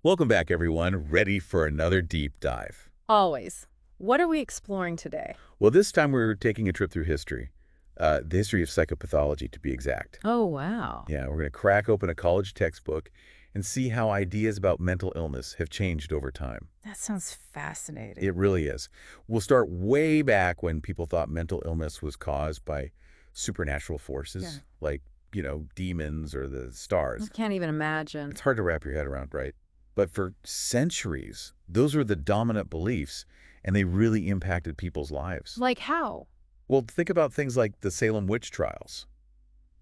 Welcome back, everyone. Ready for another deep dive. Always. What are we exploring today? Well, this time we're taking a trip through history, the history of psychopathology, to be exact. Oh, wow. Yeah, we're going to crack open a college textbook and see how ideas about mental illness have changed over time. That sounds fascinating. It really is. We'll start way back when people thought mental illness was caused by supernatural forces, like, demons or the I stars. can't even imagine. It's hard to wrap your head around, right? But for centuries, those were the dominant beliefs, and they really impacted people's lives. Like how? Well, think about things like the Salem witch trials,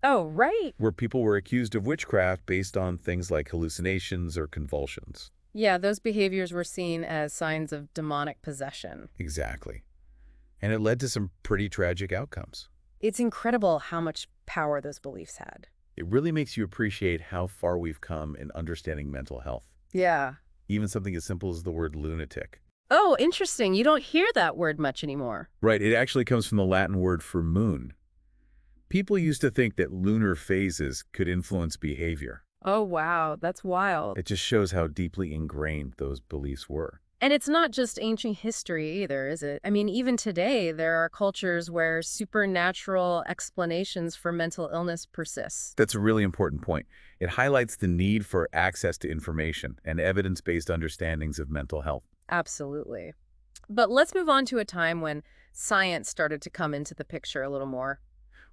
Oh, right. where people were accused of witchcraft based on things like hallucinations or convulsions. Yeah, those behaviors were seen as signs of demonic possession. Exactly. And it led to some pretty tragic outcomes. It's incredible how much power those beliefs had. It really makes you appreciate how far we've come in understanding mental health. Yeah. Even something as simple as the word lunatic. Oh, interesting. You don't hear that word much anymore. Right, it actually comes from the Latin word for moon. People used to think that lunar phases could influence behavior. Oh, wow. That's wild. It just shows how deeply ingrained those beliefs were. And it's not just ancient history either, is it? I mean, even today, there are cultures where supernatural explanations for mental illness persist. That's a really important point. It highlights the need for access to information and evidence-based understandings of mental health. Absolutely. But let's move on to a time when science started to come into the picture a little more.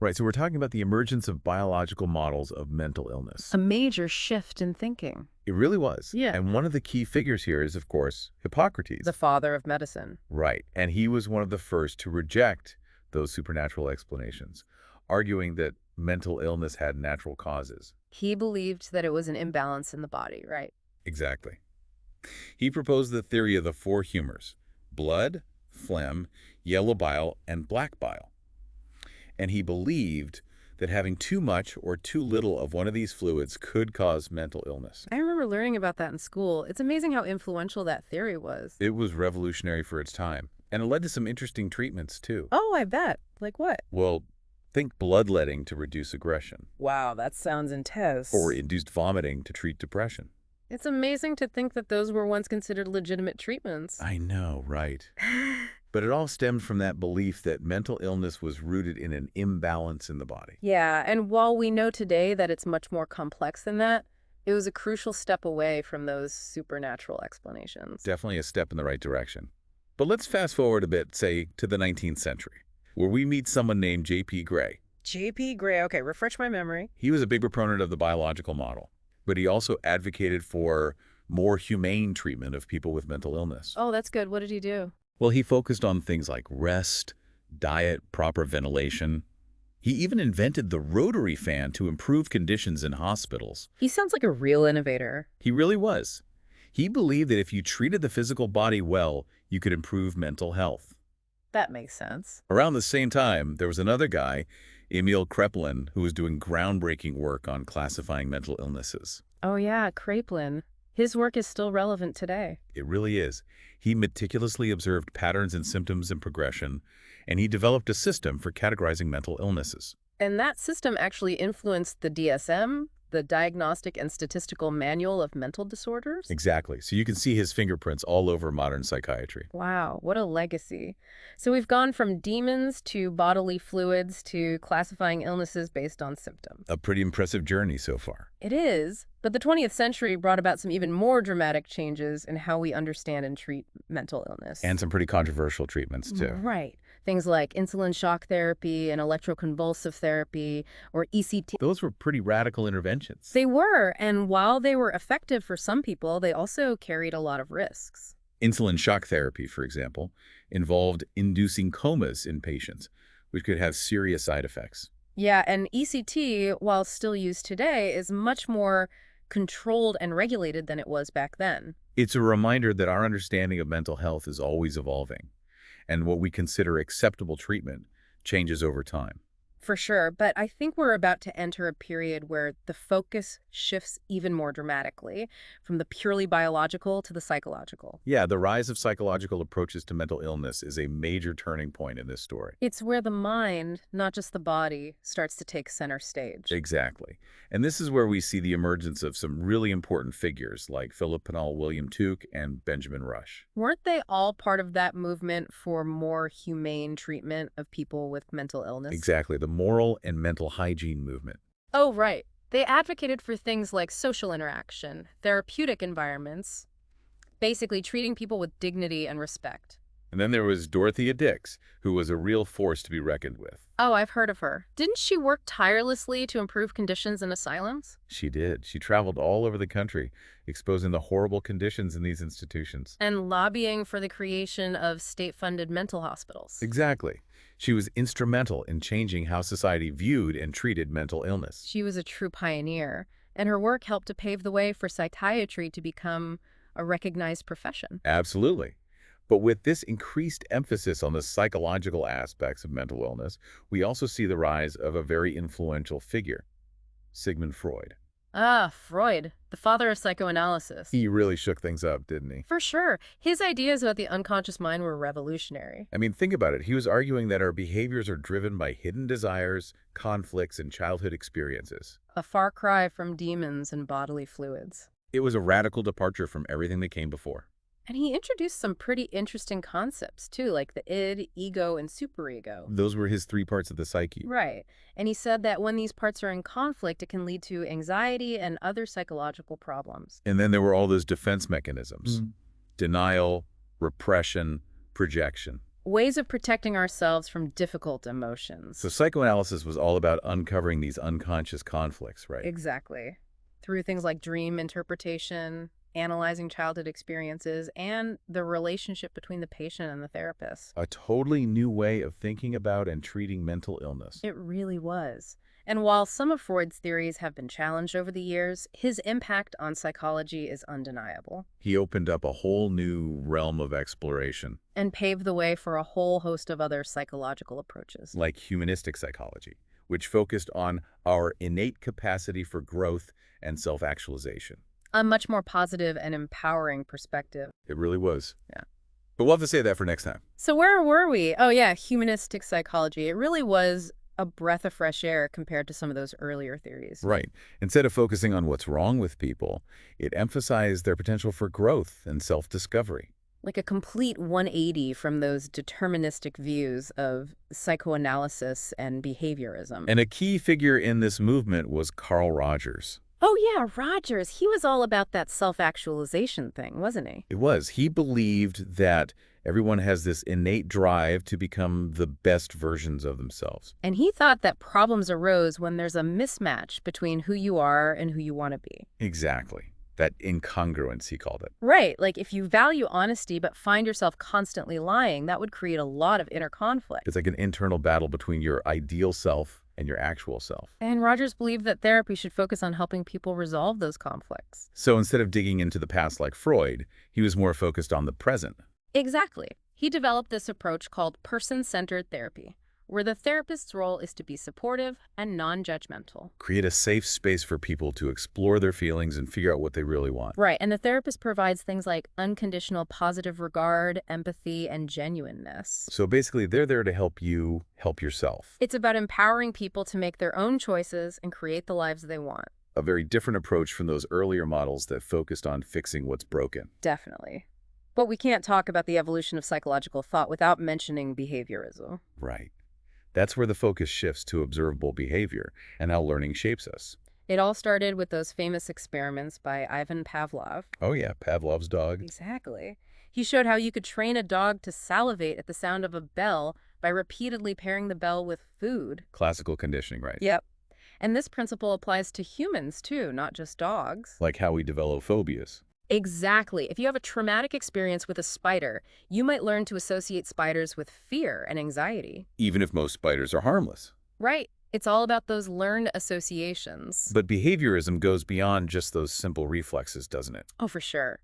Right, so we're talking about the emergence of biological models of mental illness. A major shift in thinking. It really was. Yeah. And one of the key figures here is, of course, Hippocrates. The father of medicine. Right, and he was one of the first to reject those supernatural explanations, arguing that mental illness had natural causes. He believed that it was an imbalance in the body, right? Exactly. He proposed the theory of the four humors: blood, phlegm, yellow bile, and black bile. And he believed that having too much or too little of one of these fluids could cause mental illness. I remember learning about that in school. It's amazing how influential that theory was. It was revolutionary for its time, and it led to some interesting treatments, too. Oh, I bet. Like what? Well, think bloodletting to reduce aggression, Wow, that sounds intense. or induced vomiting to treat depression. It's amazing to think that those were once considered legitimate treatments. I know, right? But it all stemmed from that belief that mental illness was rooted in an imbalance in the body. Yeah, and while we know today that it's much more complex than that, it was a crucial step away from those supernatural explanations. Definitely a step in the right direction. But let's fast forward a bit, say, to the 19th century, where we meet someone named J.P. Gray. J.P. Gray, okay, refresh my memory. He was a big proponent of the biological model, but he also advocated for more humane treatment of people with mental illness. Oh, that's good. What did he do? Well, he focused on things like rest, diet, proper ventilation. He even invented the rotary fan to improve conditions in hospitals. He sounds like a real innovator. He really was. He believed that if you treated the physical body well, you could improve mental health. That makes sense. Around the same time, there was another guy, Emil Kraeplin, who was doing groundbreaking work on classifying mental illnesses. Oh yeah, Kraeplin. His work is still relevant today. It really is. He meticulously observed patterns in symptoms and progression, and he developed a system for categorizing mental illnesses. And that system actually influenced the DSM, the Diagnostic and Statistical Manual of Mental Disorders? Exactly. So you can see his fingerprints all over modern psychiatry. Wow, what a legacy. So we've gone from demons to bodily fluids to classifying illnesses based on symptoms. A pretty impressive journey so far. It is, but the 20th century brought about some even more dramatic changes in how we understand and treat mental illness. And some pretty controversial treatments, too. Right. Things like insulin shock therapy and electroconvulsive therapy or ECT. Those were pretty radical interventions. They were, and while they were effective for some people, they also carried a lot of risks. Insulin shock therapy, for example, involved inducing comas in patients, which could have serious side effects. Yeah, and ECT, while still used today, is much more controlled and regulated than it was back then. It's a reminder that our understanding of mental health is always evolving, and what we consider acceptable treatment changes over time. For sure, but I think we're about to enter a period where the focus shifts even more dramatically from the purely biological to the psychological. Yeah, the rise of psychological approaches to mental illness is a major turning point in this story. It's where the mind, not just the body, starts to take center stage. Exactly. And this is where we see the emergence of some really important figures like Philip Penall, William Tuke, and Benjamin Rush. Weren't they all part of that movement for more humane treatment of people with mental illness? Exactly, the moral and mental hygiene movement. Oh, right. They advocated for things like social interaction, therapeutic environments, basically treating people with dignity and respect. And then there was Dorothea Dix, who was a real force to be reckoned with. Oh, I've heard of her. Didn't she work tirelessly to improve conditions in asylums? She did. She traveled all over the country, exposing the horrible conditions in these institutions. And lobbying for the creation of state-funded mental hospitals. Exactly. She was instrumental in changing how society viewed and treated mental illness. She was a true pioneer, and her work helped to pave the way for psychiatry to become a recognized profession. Absolutely. But with this increased emphasis on the psychological aspects of mental illness, we also see the rise of a very influential figure, Sigmund Freud. Ah, Freud, the father of psychoanalysis. He really shook things up, didn't he? For sure. His ideas about the unconscious mind were revolutionary. I mean, think about it. He was arguing that our behaviors are driven by hidden desires, conflicts, and childhood experiences. A far cry from demons and bodily fluids. It was a radical departure from everything that came before. And he introduced some pretty interesting concepts, too, like the id, ego, and superego. Those were his 3 parts of the psyche. Right. And he said that when these parts are in conflict, it can lead to anxiety and other psychological problems. And then there were all those defense mechanisms. Denial, repression, projection. Ways of protecting ourselves from difficult emotions. So psychoanalysis was all about uncovering these unconscious conflicts, right? Exactly. Through things like dream interpretation, analyzing childhood experiences, and the relationship between the patient and the therapist. A totally new way of thinking about and treating mental illness. It really was. And while some of Freud's theories have been challenged over the years, his impact on psychology is undeniable. He opened up a whole new realm of exploration. And paved the way for a whole host of other psychological approaches. Like humanistic psychology, which focused on our innate capacity for growth and self-actualization. A much more positive and empowering perspective. It really was. Yeah. But we'll have to save that for next time. So where were we? Oh yeah, humanistic psychology. It really was a breath of fresh air compared to some of those earlier theories. Right. Instead of focusing on what's wrong with people, it emphasized their potential for growth and self-discovery. Like a complete 180 from those deterministic views of psychoanalysis and behaviorism. And a key figure in this movement was Carl Rogers. Oh yeah, Rogers. He was all about that self-actualization thing, wasn't he? It was. He believed that everyone has this innate drive to become the best versions of themselves. And he thought that problems arose when there's a mismatch between who you are and who you want to be. Exactly. That incongruence, he called it. Right. Like if you value honesty but find yourself constantly lying, that would create a lot of inner conflict. It's like an internal battle between your ideal self and your actual self. And Rogers believed that therapy should focus on helping people resolve those conflicts. So instead of digging into the past like Freud, he was more focused on the present. Exactly. He developed this approach called person-centered therapy, where the therapist's role is to be supportive and non-judgmental. Create a safe space for people to explore their feelings and figure out what they really want. Right, and the therapist provides things like unconditional positive regard, empathy, and genuineness. So basically, they're there to help you help yourself. It's about empowering people to make their own choices and create the lives they want. A very different approach from those earlier models that focused on fixing what's broken. Definitely. But we can't talk about the evolution of psychological thought without mentioning behaviorism. Right. That's where the focus shifts to observable behavior and how learning shapes us. It all started with those famous experiments by Ivan Pavlov. Oh yeah, Pavlov's dog. Exactly. He showed how you could train a dog to salivate at the sound of a bell by repeatedly pairing the bell with food. Classical conditioning, right? Yep. And this principle applies to humans too, not just dogs. Like how we develop phobias. Exactly. If you have a traumatic experience with a spider, you might learn to associate spiders with fear and anxiety. Even if most spiders are harmless. Right. It's all about those learned associations. But behaviorism goes beyond just those simple reflexes, doesn't it? Oh, for sure.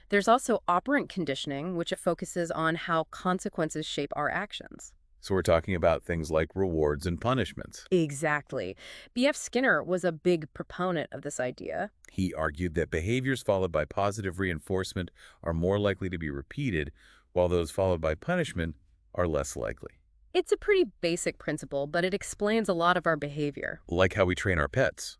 There's also operant conditioning, which it focuses on how consequences shape our actions. So we're talking about things like rewards and punishments. Exactly. B.F. Skinner was a big proponent of this idea. He argued that behaviors followed by positive reinforcement are more likely to be repeated, while those followed by punishment are less likely. It's a pretty basic principle, but it explains a lot of our behavior. Like how we train our pets.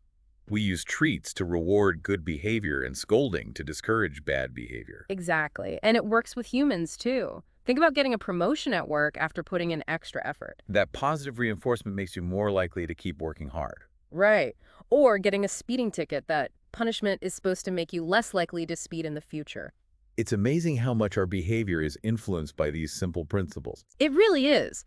We use treats to reward good behavior and scolding to discourage bad behavior. Exactly. And it works with humans, too. Think about getting a promotion at work after putting in extra effort. That positive reinforcement makes you more likely to keep working hard. Right. Or getting a speeding ticket. That punishment is supposed to make you less likely to speed in the future. It's amazing how much our behavior is influenced by these simple principles. It really is.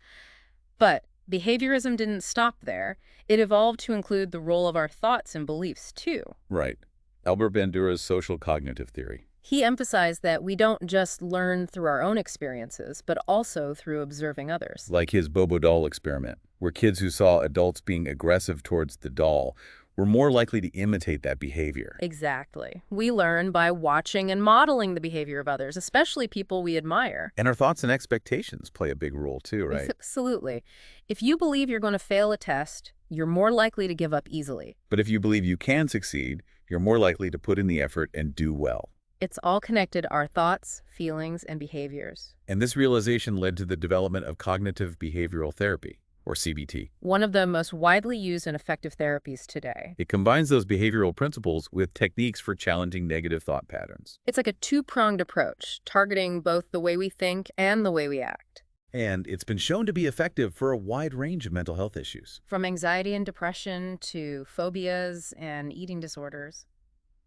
But behaviorism didn't stop there. It evolved to include the role of our thoughts and beliefs, too. Right. Albert Bandura's social cognitive theory. He emphasized that we don't just learn through our own experiences, but also through observing others. Like his Bobo doll experiment, where kids who saw adults being aggressive towards the doll were more likely to imitate that behavior. Exactly. We learn by watching and modeling the behavior of others, especially people we admire. And our thoughts and expectations play a big role too, right? Absolutely. If you believe you're going to fail a test, you're more likely to give up easily. But if you believe you can succeed, you're more likely to put in the effort and do well. It's all connected, our thoughts, feelings, and behaviors. And this realization led to the development of cognitive behavioral therapy, or CBT. One of the most widely used and effective therapies today. It combines those behavioral principles with techniques for challenging negative thought patterns. It's like a two-pronged approach, targeting both the way we think and the way we act. And it's been shown to be effective for a wide range of mental health issues. From anxiety and depression to phobias and eating disorders.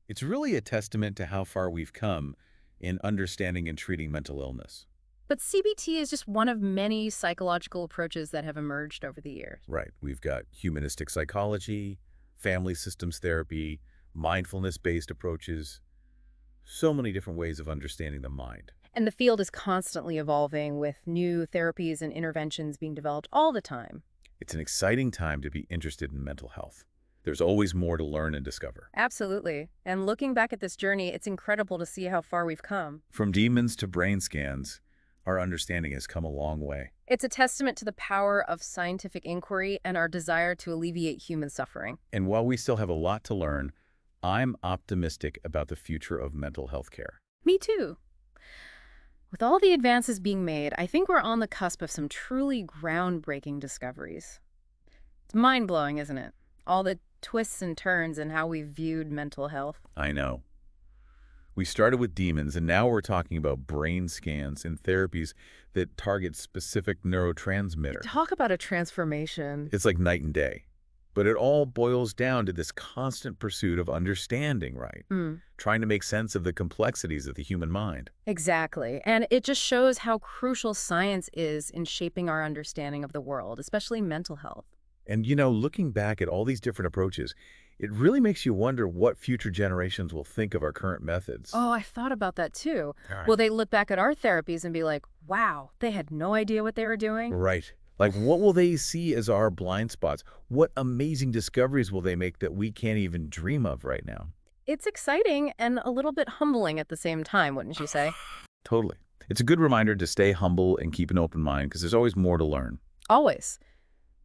It's really a testament to how far we've come in understanding and treating mental illness. But CBT is just one of many psychological approaches that have emerged over the years. Right. We've got humanistic psychology, family systems therapy, mindfulness-based approaches, so many different ways of understanding the mind. And the field is constantly evolving with new therapies and interventions being developed all the time. It's an exciting time to be interested in mental health. There's always more to learn and discover. Absolutely. And looking back at this journey, it's incredible to see how far we've come. From demons to brain scans, our understanding has come a long way. It's a testament to the power of scientific inquiry and our desire to alleviate human suffering. And while we still have a lot to learn, I'm optimistic about the future of mental health care. Me too. With all the advances being made, I think we're on the cusp of some truly groundbreaking discoveries. It's mind-blowing, isn't it? All the twists and turns in how we've viewed mental health. I know. We started with demons, and now we're talking about brain scans and therapies that target specific neurotransmitter. Talk about a transformation. It's like night and day. But it all boils down to this constant pursuit of understanding, right? Trying to make sense of the complexities of the human mind. Exactly. And it just shows how crucial science is in shaping our understanding of the world, especially mental health. And, you know, looking back at all these different approaches, it really makes you wonder what future generations will think of our current methods. Oh, I thought about that too. Right. Will they look back at our therapies and be like, wow, they had no idea what they were doing? Right. Like, what will they see as our blind spots? What amazing discoveries will they make that we can't even dream of right now? It's exciting and a little bit humbling at the same time, wouldn't you say? Totally. It's a good reminder to stay humble and keep an open mind because there's always more to learn. Always.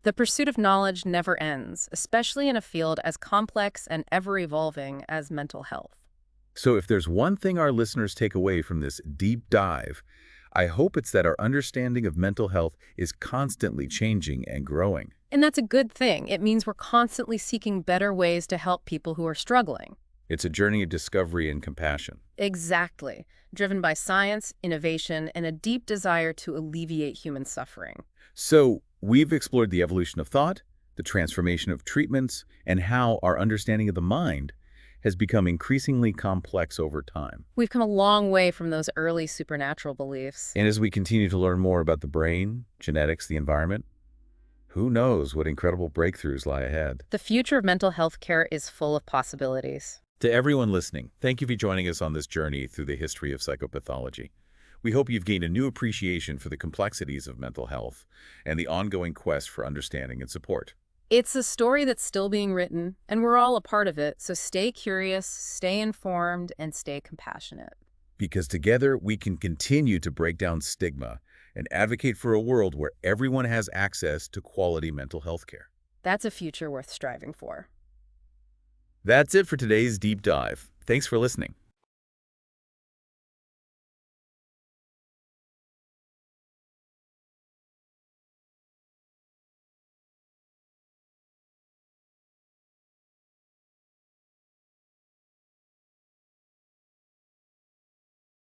The pursuit of knowledge never ends, especially in a field as complex and ever-evolving as mental health. So if there's one thing our listeners take away from this deep dive, I hope it's that our understanding of mental health is constantly changing and growing. And that's a good thing. It means we're constantly seeking better ways to help people who are struggling. It's a journey of discovery and compassion. Exactly. Driven by science, innovation, and a deep desire to alleviate human suffering. So we've explored the evolution of thought, the transformation of treatments, and how our understanding of the mind has become increasingly complex over time. We've come a long way from those early supernatural beliefs. And as we continue to learn more about the brain, genetics, the environment, who knows what incredible breakthroughs lie ahead. The future of mental health care is full of possibilities. To everyone listening, thank you for joining us on this journey through the history of psychopathology. We hope you've gained a new appreciation for the complexities of mental health and the ongoing quest for understanding and support. It's a story that's still being written, and we're all a part of it, so stay curious, stay informed, and stay compassionate. Because together we can continue to break down stigma and advocate for a world where everyone has access to quality mental health care. That's a future worth striving for. That's it for today's deep dive. Thanks for listening.